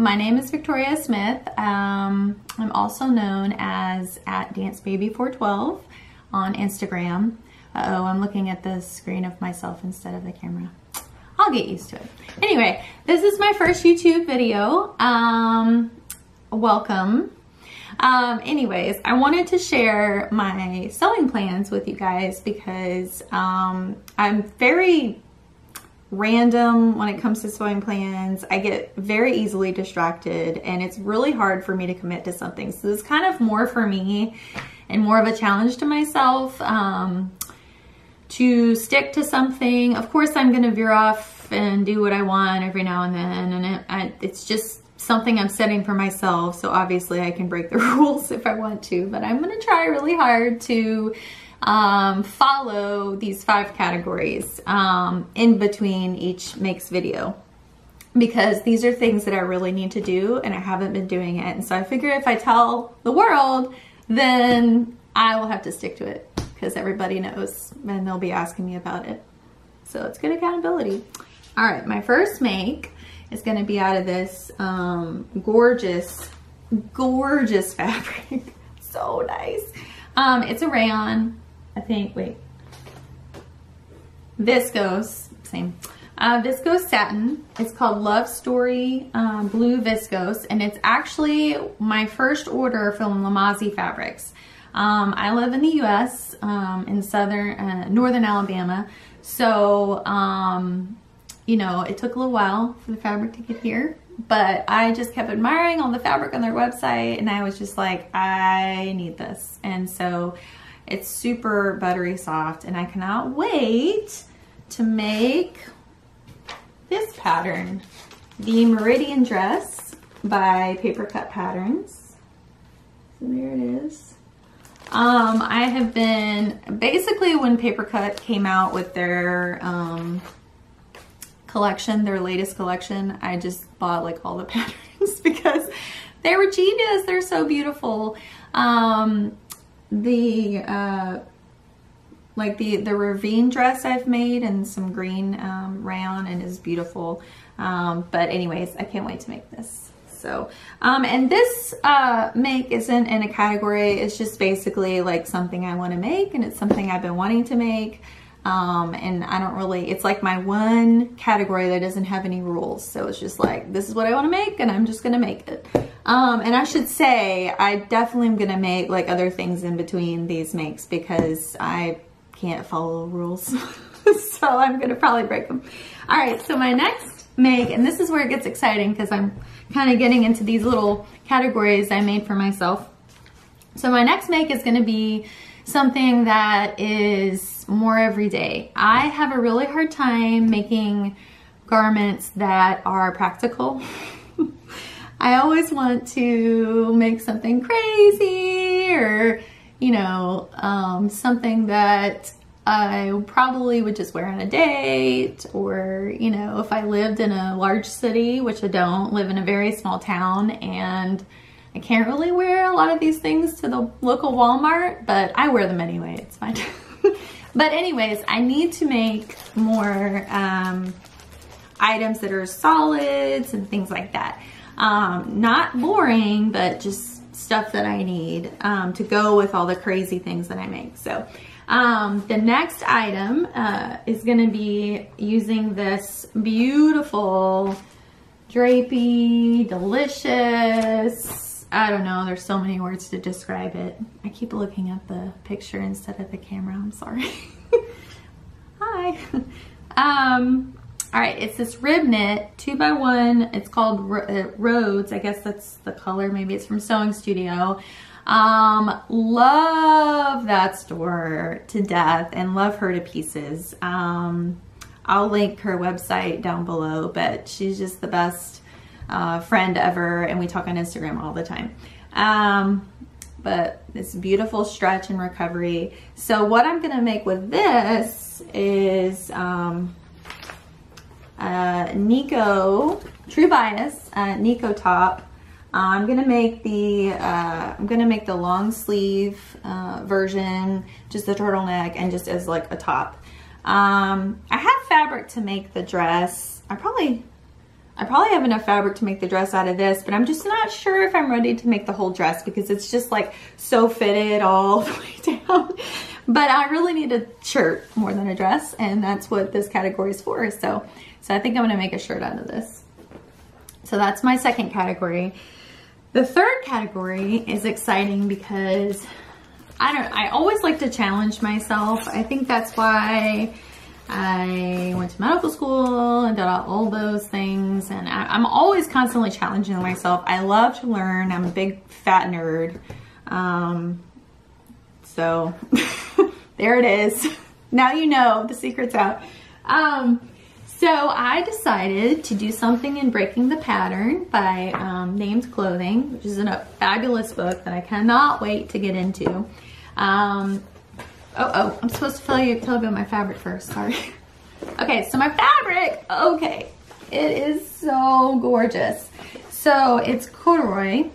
my name is Victoria Smith. I'm also known as @DanceBaby412 on Instagram. Uh-oh, I'm looking at the screen of myself instead of the camera. I'll get used to it. Anyway, this is my first YouTube video. Welcome. Anyways, I wanted to share my sewing plans with you guys because I'm very random when it comes to sewing plans. I get very easily distracted and it's really hard for me to commit to something. So this is kind of more for me and more of a challenge to myself to stick to something. Of course, I'm going to veer off and do what I want every now and then, and it's just something I'm setting for myself. So obviously I can break the rules if I want to, but I'm going to try really hard to follow these 5 categories in between each makes video, because these are things that I really need to do and I haven't been doing it. And so I figure if I tell the world, then I will have to stick to it because everybody knows and they'll be asking me about it. So it's good accountability. All right, my first make is going to be out of this gorgeous fabric. So nice. It's a rayon, I think, wait, viscose, same, viscose satin. It's called Love Story Blue Viscose, and it's actually my first order from Lamazi Fabrics. I live in the US, in northern Alabama, so you know, it took a little while for the fabric to get here, but I just kept admiring all the fabric on their website and I was just like, I need this. And so it's super buttery soft and I cannot wait to make this pattern, the Meridian dress by Papercut Patterns. So there it is. I have been, basically when Papercut came out with their collection, their latest collection, I just bought like all the patterns because they were genius. They're so beautiful. The Ravine dress I've made and some green rayon and is beautiful. But anyways, I can't wait to make this. So, and this make isn't in a category. It's just basically like something I want to make, and it's something I've been wanting to make. And I don't really, it's like my one category that doesn't have any rules. So it's just like, this is what I want to make and I'm just going to make it. And I should say, I definitely am going to make like other things in between these makes because I can't follow rules. So I'm going to probably break them. All right. So my next make, and this is where it gets exciting because I'm kind of getting into these little categories I made for myself. So my next make is going to be something that is more everyday. I have a really hard time making garments that are practical. I always want to make something crazy or, you know, something that I probably would just wear on a date, or, you know, if I lived in a large city, which I don't, live in a very small town, and I can't really wear a lot of these things to the local Walmart, but I wear them anyway, it's fine. But anyways, I need to make more items that are solids and things like that. Not boring, but just stuff that I need to go with all the crazy things that I make. So the next item is gonna be using this beautiful, drapey, delicious, I don't know, there's so many words to describe it. I keep looking at the picture instead of the camera, I'm sorry. Hi. All right, it's this rib knit 2x1. It's called Rhodes. I guess that's the color. Maybe it's from Sewing Studio. Love that store to death and love her to pieces. I'll link her website down below, but she's just the best friend ever, and we talk on Instagram all the time. But it's beautiful stretch and recovery. So what I'm gonna make with this is Nikko True Bias Nikko top. I'm gonna make the long sleeve version, just the turtleneck, and just as like a top. I have fabric to make the dress. I probably have enough fabric to make the dress out of this, but I'm just not sure if I'm ready to make the whole dress because it's just like so fitted all the way down. But I really need a shirt more than a dress, and that's what this category is for. So I think I'm gonna make a shirt out of this. So that's my second category. The third category is exciting because I always like to challenge myself. I think that's why I went to medical school and did all those things, and I'm always constantly challenging myself. I love to learn. I'm a big fat nerd. So there it is. Now you know, the secret's out. So I decided to do something in Breaking the Pattern by Named Clothing, which is a fabulous book that I cannot wait to get into. I'm supposed to tell you about my fabric first, sorry. Okay, so my fabric, okay, it is so gorgeous. So it's corduroy.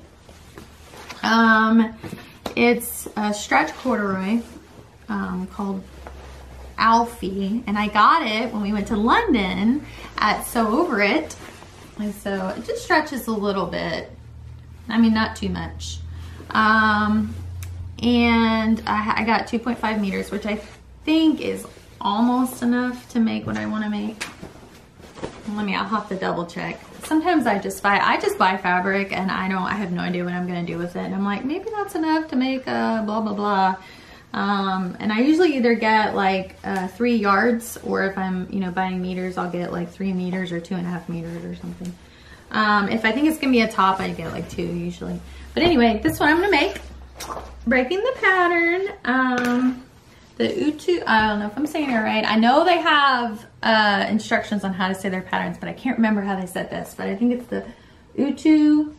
It's a stretch corduroy called Alfie, and I got it when we went to London at Sew Over It. And so it just stretches a little bit. I mean, not too much. And I got 2.5 meters, which I think is almost enough to make what I want to make. I'll have to double check. Sometimes I just buy fabric and I have no idea what I'm going to do with it. And I'm like, maybe that's enough to make blah, blah, blah. And I usually either get like 3 yards, or if I'm, buying meters, I'll get like 3 meters or 2.5 meters or something. If I think it's going to be a top, I get like 2 usually. But anyway, this one I'm going to make. Breaking the Pattern, the Utu, I don't know if I'm saying it right. I know they have instructions on how to say their patterns, but I can't remember how they said this. But I think it's the Utu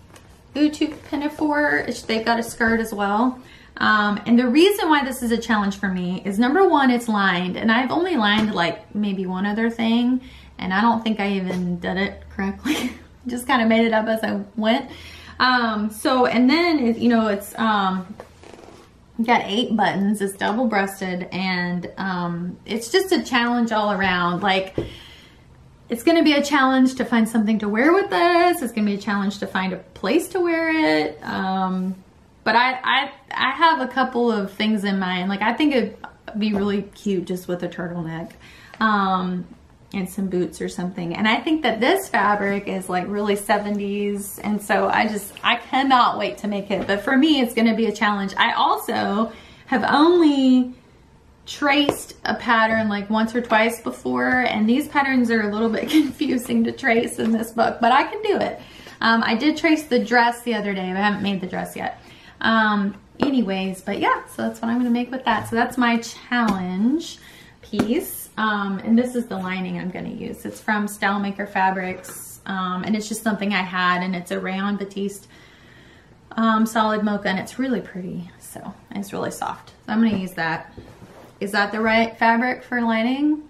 Pinafore. They've got a skirt as well. And the reason why this is a challenge for me is, number one, it's lined, and I've only lined like maybe one other thing, and I don't think I even did it correctly. Just kind of made it up as I went. And then it's got 8 buttons, it's double-breasted, and it's just a challenge all around. Like, it's gonna be a challenge to find something to wear with this. It's gonna be a challenge to find a place to wear it. But I have a couple of things in mind. Like, I think it'd be really cute just with a turtleneck. And some boots or something. And I think that this fabric is like really 70s. And so I cannot wait to make it. But for me, it's gonna be a challenge. I also have only traced a pattern like once or twice before. And these patterns are a little bit confusing to trace in this book, but I can do it. I did trace the dress the other day, but I haven't made the dress yet. Anyways, but yeah, so that's what I'm gonna make with that. So that's my challenge piece. And this is the lining I'm going to use. It's from Style Maker Fabrics, and it's just something I had, and it's a Rayon Batiste solid mocha, and it's really pretty, so it's really soft. So I'm going to use that. Is that the right fabric for lining?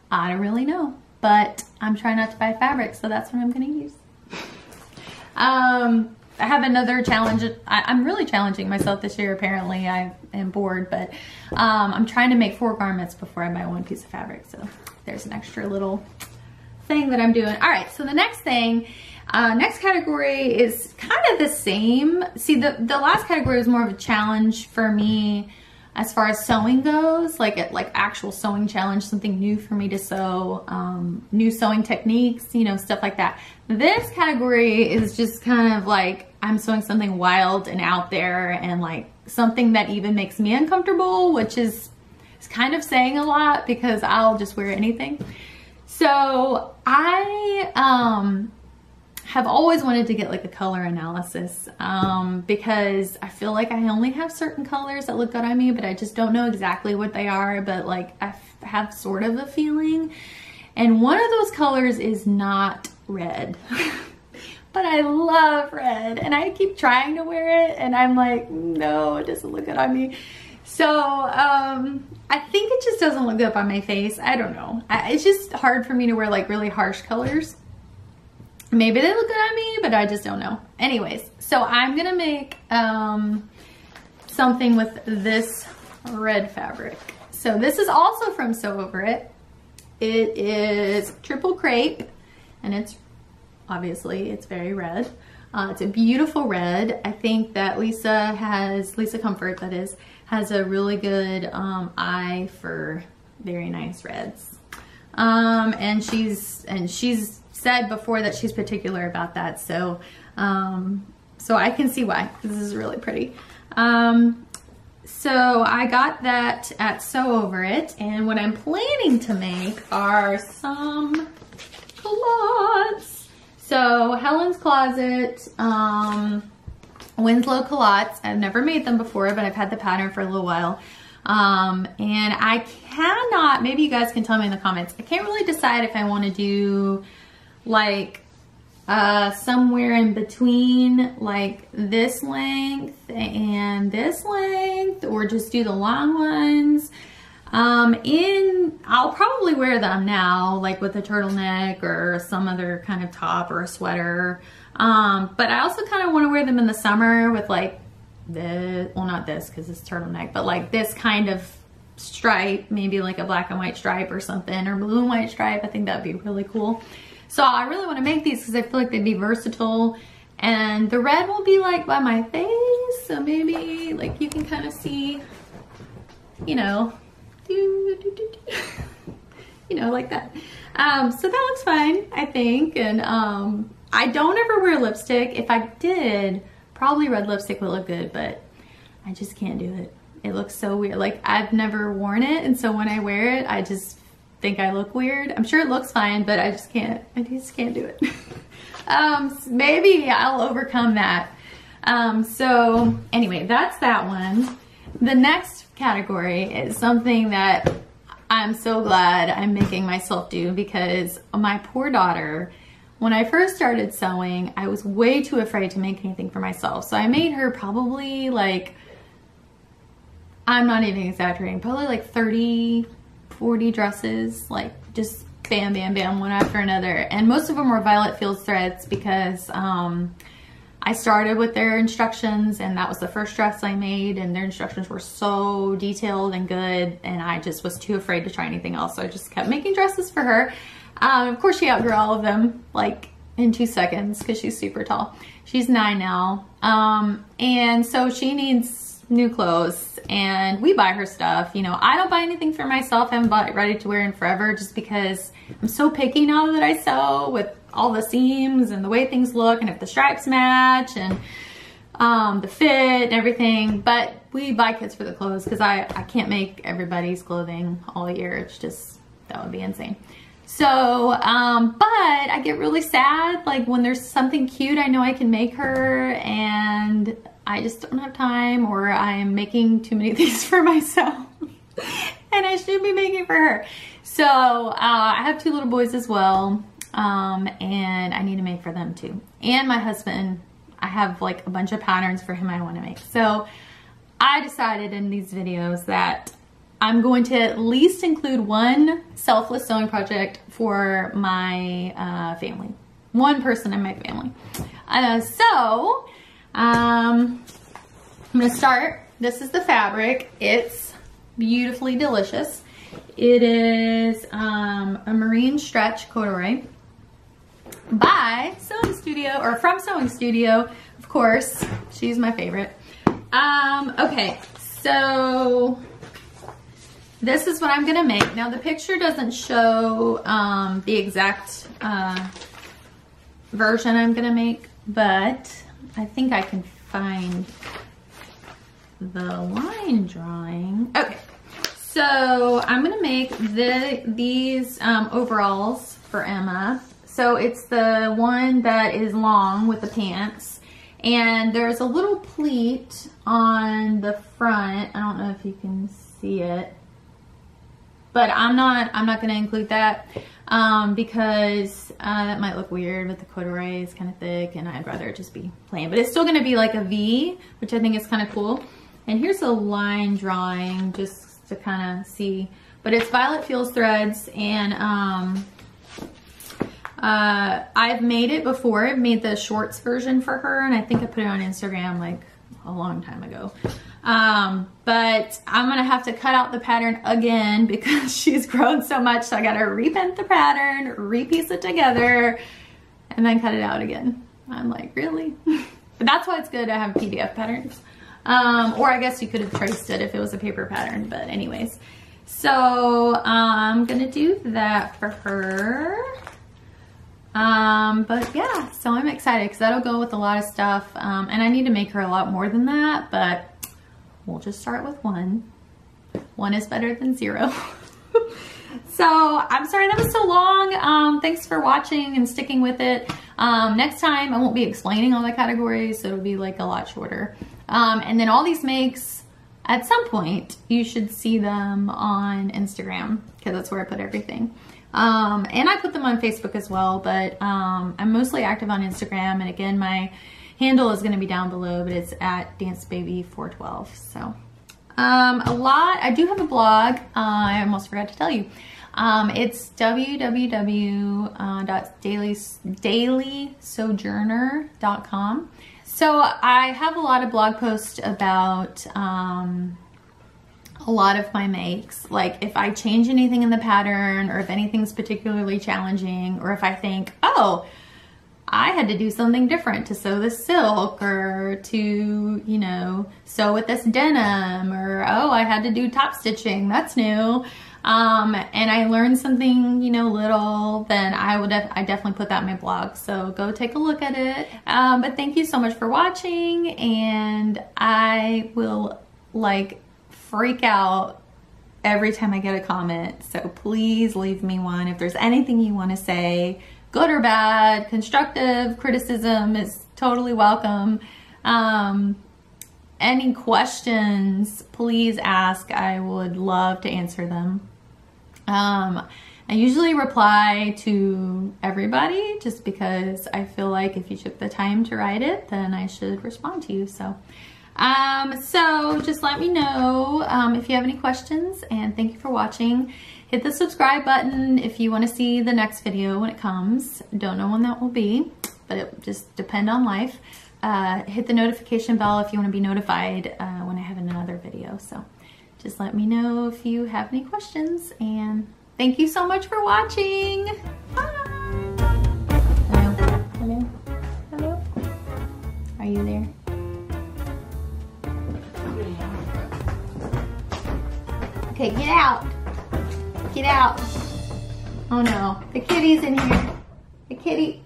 I don't really know, but I'm trying not to buy fabric, so that's what I'm going to use. I have another challenge. I'm really challenging myself this year, apparently. I am bored, but I'm trying to make 4 garments before I buy 1 piece of fabric. So there's an extra little thing that I'm doing. All right, so the next thing, next category is kind of the same. See, the last category was more of a challenge for me as far as sewing goes, like actual sewing challenge, something new for me to sew, new sewing techniques, stuff like that. This category is just kind of like I'm sewing something wild and out there, and like something that even makes me uncomfortable, which is kind of saying a lot because I'll just wear anything. So I have always wanted to get like a color analysis because I feel like I only have certain colors that look good on me, but I just don't know exactly what they are, but like I have sort of a feeling. And one of those colors is not red. But I love red, and I keep trying to wear it, and I'm like, no, it doesn't look good on me. So I think it just doesn't look good on my face. I don't know. It's just hard for me to wear like really harsh colors. Maybe they look good on me, but I just don't know. Anyways, so I'm gonna make something with this red fabric. So this is also from Sew Over It. It is triple crepe, and it's obviously it's very red. It's a beautiful red. I think that Lisa Comfort, that is, has a really good eye for very nice reds. And she's said before that she's particular about that. So, so I can see why. This is really pretty. So I got that at Sew Over It, and what I'm planning to make are some culottes. So Helen's Closet, Winslow culottes. I've never made them before, but I've had the pattern for a little while. And I cannot, maybe you guys can tell me in the comments, I can't really decide if I want to do like somewhere in between like this length and this length, or just do the long ones. I'll probably wear them now, like with a turtleneck or some other kind of top or a sweater. But I also kind of want to wear them in the summer with like well, not this because it's turtleneck, but like this kind of stripe, maybe like a black and white stripe or something, or blue and white stripe. I think that'd be really cool. So I really want to make these because I feel like they'd be versatile, and the red will be like by my face, so maybe like you can kind of see, you know, you know, like that. So that looks fine, I think. And I don't ever wear lipstick. If I did, probably red lipstick would look good, but I just can't do it. It looks so weird. Like, I've never worn it, and so when I wear it, I just think I look weird. I'm sure it looks fine, but I just can't do it. Maybe I'll overcome that. So anyway, that's that one. The next category is something that I'm so glad I'm making myself do, because my poor daughter, when I first started sewing, I was way too afraid to make anything for myself. So I made her probably like, I'm not even exaggerating, probably like 30, 40 dresses, like just bam, bam, bam, one after another. And most of them were Violette Fields threads because I started with their instructions, and that was the first dress I made, and their instructions were so detailed and good, and I just was too afraid to try anything else. So I just kept making dresses for her. Of course, she outgrew all of them like in 2 seconds because she's super tall. She's 9 now. And so she needs new clothes, and we buy her stuff. You know, I don't buy anything for myself. I haven't bought it ready to wear in forever, just because I'm so picky now that I sew, with all the seams and the way things look, and if the stripes match, and the fit and everything. But we buy kids for the clothes because I can't make everybody's clothing all year. It's just, that would be insane. So, but I get really sad, like when there's something cute I know I can make her, and I just don't have time, or I'm making too many things for myself and I should be making for her. So I have 2 little boys as well, and I need to make for them too. And my husband, I have like a bunch of patterns for him I want to make. So I decided in these videos that I'm going to at least include one selfless sewing project for my family. One person in my family. I'm gonna start. This is the fabric. It's beautifully delicious. It is a marine stretch corduroy by Sewing Studio, or from Sewing Studio, of course. She's my favorite. Okay, so this is what I'm gonna make. Now the picture doesn't show the exact version I'm gonna make, but I think I can find the line drawing. Okay, so I'm gonna make these overalls for Emma. So it's the one that is long with the pants, and there's a little pleat on the front. I don't know if you can see it, but I'm not gonna include that because that might look weird with the corduroy. It's kind of thick, and I'd rather it just be plain, but it's still gonna be like a V, which I think is kind of cool. And here's a line drawing just to kind of see, but it's Violette Fields threads, and I've made it before. I've made the shorts version for her, and I think I put it on Instagram like a long time ago. But I'm gonna have to cut out the pattern again because she's grown so much, so I gotta reprint the pattern, repiece it together, and then cut it out again. I'm like, really? But that's why it's good to have PDF patterns. Or I guess you could have traced it if it was a paper pattern, but anyways. So I'm gonna do that for her. But yeah, so I'm excited because that'll go with a lot of stuff. And I need to make her a lot more than that, but we'll just start with one. One is better than zero. So I'm sorry that was so long. Thanks for watching and sticking with it. Next time I won't be explaining all the categories, so it'll be like a lot shorter. And then all these makes, at some point, you should see them on Instagram because that's where I put everything. And I put them on Facebook as well, but I'm mostly active on Instagram. And again, my handle is going to be down below, but it's at dancebaby412. So I do have a blog. I almost forgot to tell you. It's www.dailysewjourner.com. So I have a lot of blog posts about a lot of my makes. Like if I change anything in the pattern, or if anything's particularly challenging, or if I think, oh, I had to do something different to sew this silk, or to, you know, sew with this denim, or oh, I had to do top stitching, that's new. And I learned something, you know, little, then I definitely put that in my blog. So go take a look at it. But thank you so much for watching, and I will like freak out every time I get a comment. So please leave me one. If there's anything you want to say, good or bad, constructive criticism is totally welcome. Any questions, please ask. I would love to answer them. I usually reply to everybody just because I feel like if you took the time to write it, then I should respond to you. So just let me know if you have any questions, and thank you for watching. Hit the subscribe button if you want to see the next video when it comes. Don't know when that will be, but it just depends on life. Hit the notification bell if you want to be notified when I have another video. So just let me know if you have any questions, and thank you so much for watching. Bye. Hello, hello, hello. Are you there? Okay, get out. Get out. Oh no, the kitty's in here. The kid.